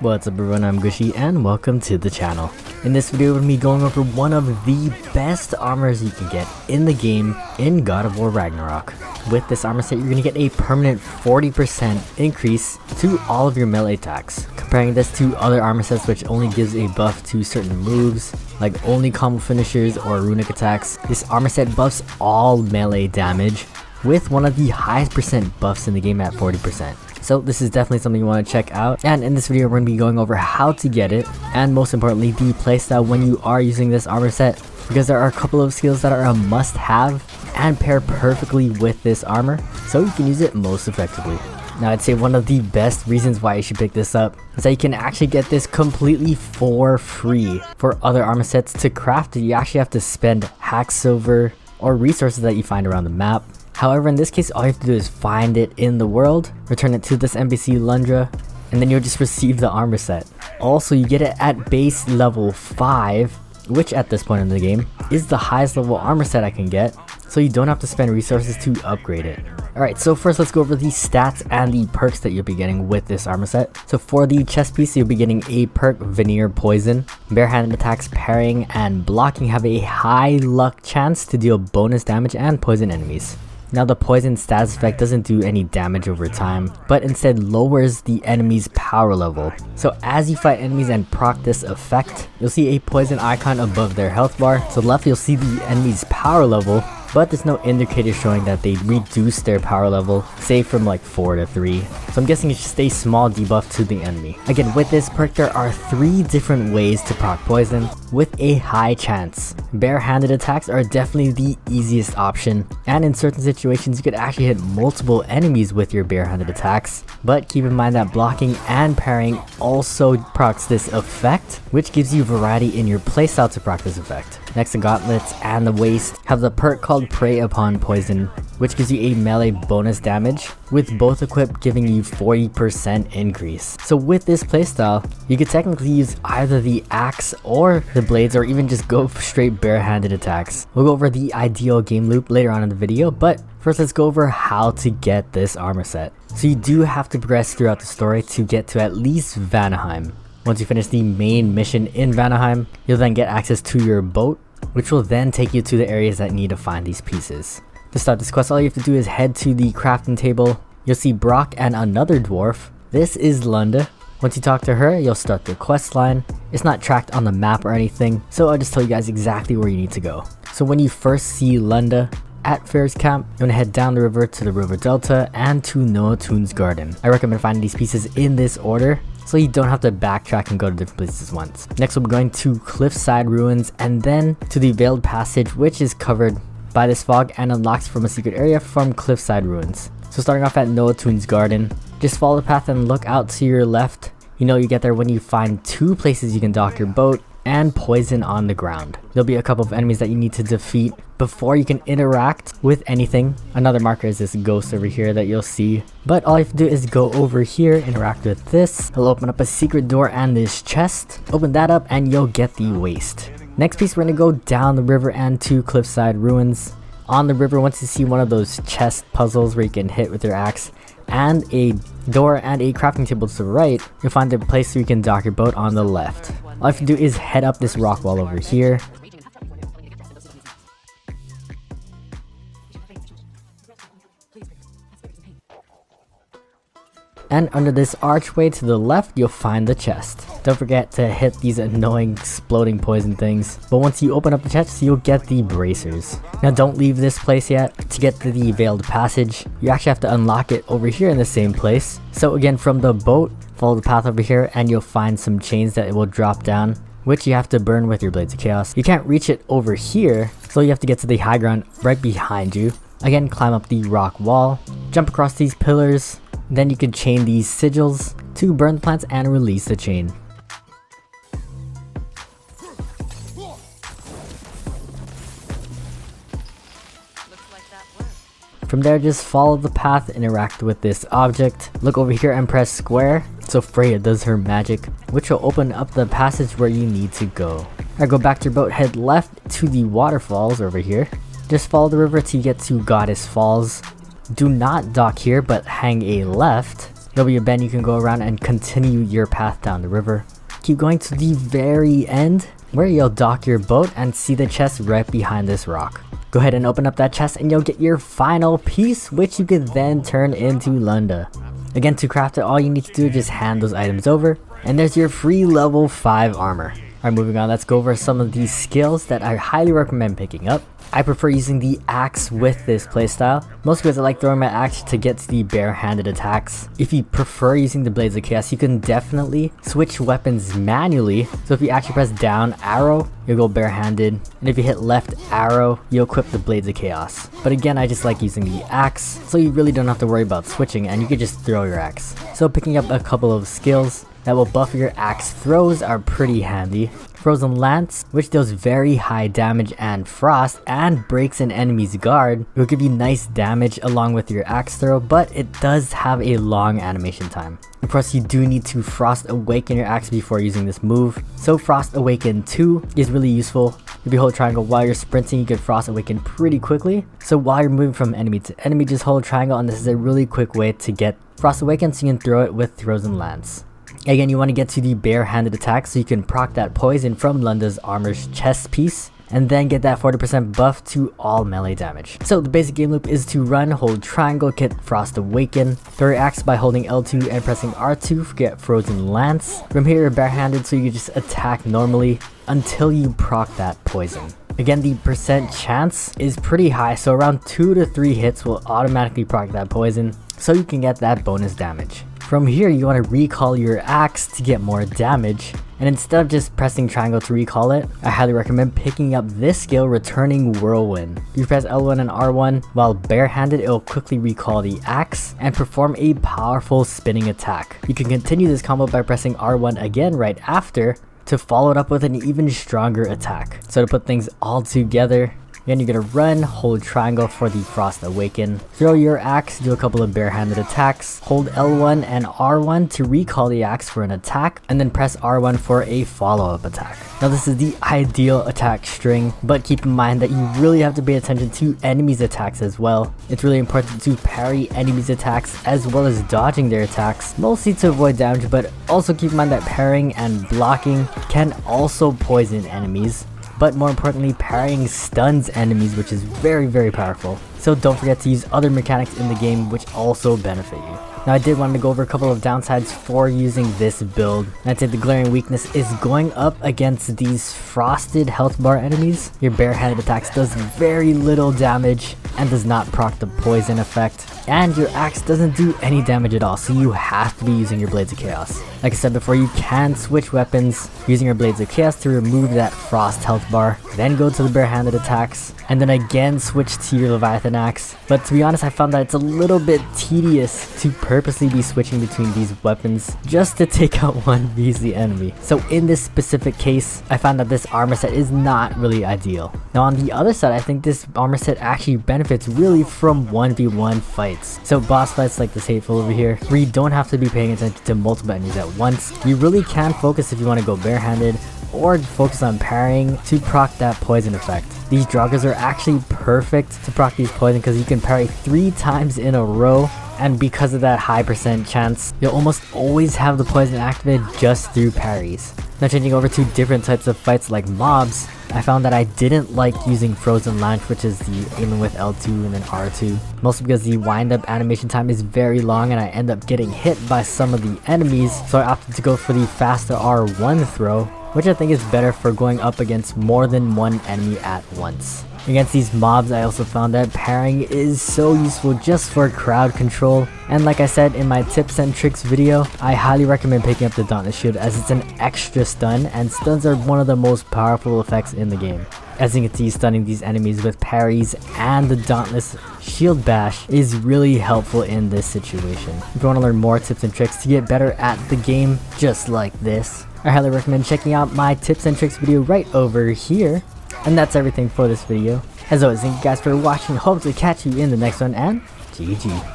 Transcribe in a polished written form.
What's up everyone, I'm Gushi and welcome to the channel. In this video we're going to be going over one of the best armors you can get in the game in God of War Ragnarok. With this armor set you're going to get a permanent 40% increase to all of your melee attacks. Comparing this to other armor sets which only gives a buff to certain moves, like only combo finishers or runic attacks, this armor set buffs all melee damage with one of the highest percent buffs in the game at 40%. So this is definitely something you want to check out, and in this video we're going to be going over how to get it, and most importantly the playstyle when you are using this armor set, because there are a couple of skills that are a must have and pair perfectly with this armor so you can use it most effectively. Now I'd say one of the best reasons why you should pick this up is that you can actually get this completely for free. For other armor sets to craft it you actually have to spend hack silver or resources that you find around the map. However, in this case, all you have to do is find it in the world, return it to this NPC Lundra, and then you'll just receive the armor set. Also, you get it at base level 5, which at this point in the game is the highest level armor set I can get, so you don't have to spend resources to upgrade it. Alright, so first let's go over the stats and the perks that you'll be getting with this armor set. So for the chest piece, you'll be getting a perk Veneer Poison. Barehanded attacks, parrying, and blocking have a high luck chance to deal bonus damage and poison enemies. Now the poison status effect doesn't do any damage over time, but instead lowers the enemy's power level. So as you fight enemies and proc this effect, you'll see a poison icon above their health bar. To the left you'll see the enemy's power level, but there's no indicator showing that they reduced their power level, say from like 4 to 3. So I'm guessing it's just a small debuff to the enemy. Again, with this perk there are 3 different ways to proc poison with a high chance. Barehanded attacks are definitely the easiest option, and in certain situations you could actually hit multiple enemies with your barehanded attacks. But keep in mind that blocking and parrying also procs this effect, which gives you variety in your playstyle to proc this effect. Next, the gauntlets and the waist have the perk called Prey Upon Poison, which gives you a melee bonus damage, with both equipped giving you 40% increase. So with this playstyle, you could technically use either the axe or the blades, or even just go straight barehanded attacks. We'll go over the ideal game loop later on in the video, but first let's go over how to get this armor set. So you do have to progress throughout the story to get to at least Vanaheim. Once you finish the main mission in Vanaheim, you'll then get access to your boat, which will then take you to the areas that need to find these pieces. To start this quest, all you have to do is head to the crafting table. You'll see Brok and another dwarf. This is Lunda. Once you talk to her, you'll start the quest line. It's not tracked on the map or anything, so I'll just tell you guys exactly where you need to go. So when you first see Lunda at Fair's Camp, you're gonna head down the river to the river delta and to Noatun's garden. I recommend finding these pieces in this order, so you don't have to backtrack and go to different places once. Next we'll be going to Cliffside Ruins and then to the Veiled Passage, which is covered by this fog and unlocks from a secret area from Cliffside Ruins. So starting off at Noatun's garden, just follow the path and look out to your left. You know you get there when you find 2 places you can dock your boat and poison on the ground. There'll be a couple of enemies that you need to defeat before you can interact with anything. Another marker is this ghost over here that you'll see, but all you have to do is go over here, interact with this. He'll open up a secret door and this chest. Open that up and you'll get the waist. Next piece, we're gonna go down the river and to Cliffside Ruins. On the river, once you see one of those chest puzzles where you can hit with your axe and a door and a crafting table to the right, you'll find the place where you can dock your boat on the left. All you have to do is head up this rock wall over here. And under this archway to the left, you'll find the chest. Don't forget to hit these annoying exploding poison things. But once you open up the chest, you'll get the bracers. Now don't leave this place yet. To get to the Veiled Passage, you actually have to unlock it over here in the same place. So again, from the boat, follow the path over here and you'll find some chains that it will drop down, which you have to burn with your Blades of Chaos. You can't reach it over here, so you have to get to the high ground right behind you. Again, climb up the rock wall, jump across these pillars, then you can chain these sigils to burn the plants and release the chain. From there, just follow the path, interact with this object, look over here and press square so Freya does her magic, which will open up the passage where you need to go. Alright, go back to your boat, head left to the waterfalls over here. Just follow the river till you get to Goddess Falls. Do not dock here, but hang a left. There'll be a bend you can go around and continue your path down the river. Keep going to the very end, where you'll dock your boat and see the chest right behind this rock. Go ahead and open up that chest and you'll get your final piece, which you can then turn into Lunda. Again, to craft it, all you need to do is just hand those items over, and there's your free level 5 armor. Alright, moving on, let's go over some of these skills that I highly recommend picking up. I prefer using the axe with this playstyle, mostly because I like throwing my axe to get to the bare-handed attacks. If you prefer using the Blades of Chaos, you can definitely switch weapons manually. So if you actually press down arrow, you'll go bare-handed, and if you hit left arrow, you'll equip the Blades of Chaos. But again, I just like using the axe, so you really don't have to worry about switching, and you can just throw your axe. So picking up a couple of skills that will buff your axe throws are pretty handy. Frozen Lance, which deals very high damage and frost and breaks an enemy's guard. It will give you nice damage along with your axe throw, but it does have a long animation time. Of course, you do need to Frost Awaken your axe before using this move. So Frost Awaken 2 is really useful. If you hold triangle while you're sprinting, you can Frost Awaken pretty quickly. So while you're moving from enemy to enemy, just hold triangle, and this is a really quick way to get Frost Awaken so you can throw it with Frozen Lance. Again, you want to get to the bare-handed attack so you can proc that poison from Lunda's armor's chest piece, and then get that 40% buff to all melee damage. So the basic game loop is to run, hold triangle, get Frost Awaken, throw your axe by holding L2 and pressing R2 to get Frozen Lance. From here you're bare-handed, so you just attack normally until you proc that poison. Again, the percent chance is pretty high, so around 2 to 3 hits will automatically proc that poison, so you can get that bonus damage. From here, you want to recall your axe to get more damage, and instead of just pressing triangle to recall it, I highly recommend picking up this skill, Returning Whirlwind. If you press L1 and R1 while bare-handed, it will quickly recall the axe and perform a powerful spinning attack. You can continue this combo by pressing R1 again right after to follow it up with an even stronger attack. So to put things all together, again, you're gonna run, hold triangle for the Frost Awaken, throw your axe, do a couple of bare-handed attacks, hold L1 and R1 to recall the axe for an attack, and then press R1 for a follow-up attack. Now this is the ideal attack string, but keep in mind that you really have to pay attention to enemies' attacks as well. It's really important to parry enemies' attacks as well as dodging their attacks, mostly to avoid damage, but also keep in mind that parrying and blocking can also poison enemies. But more importantly, parrying stuns enemies, which is very powerful. So don't forget to use other mechanics in the game which also benefit you. Now I did want to go over a couple of downsides for using this build. I'd say the glaring weakness is going up against these frosted health bar enemies. Your bare-handed attacks does very little damage and does not proc the poison effect. And your axe doesn't do any damage at all, so you have to be using your Blades of Chaos. Like I said before, you can switch weapons using your Blades of Chaos to remove that frost health bar, then go to the bare-handed attacks, and then again switch to your Leviathan axe. But to be honest, I found that it's a little bit tedious to purposely be switching between these weapons just to take out one measly enemy. So in this specific case, I found that this armor set is not really ideal. Now on the other side, I think this armor set actually benefits really from 1v1 fights. So boss fights like this Hateful over here, where you don't have to be paying attention to multiple enemies at once. You really can focus if you want to go bare-handed, or focus on parrying to proc that poison effect. These Draugrs are actually perfect to proc these poison because you can parry 3 times in a row, and because of that high percent chance, you'll almost always have the poison activated just through parries. Now changing over to different types of fights like mobs, I found that I didn't like using Frozen Lance, which is the aiming with L2 and then R2, mostly because the wind-up animation time is very long and I end up getting hit by some of the enemies, so I opted to go for the faster R1 throw, which I think is better for going up against more than one enemy at once. Against these mobs, I also found that parrying is so useful just for crowd control, and like I said in my tips and tricks video, I highly recommend picking up the Dauntless Shield as it's an extra stun, and stuns are one of the most powerful effects in the game. As you can see, stunning these enemies with parries and the Dauntless Shield Bash is really helpful in this situation. If you want to learn more tips and tricks to get better at the game just like this, I highly recommend checking out my tips and tricks video right over here. And that's everything for this video. As always, thank you guys for watching. Hope to catch you in the next one, and GG.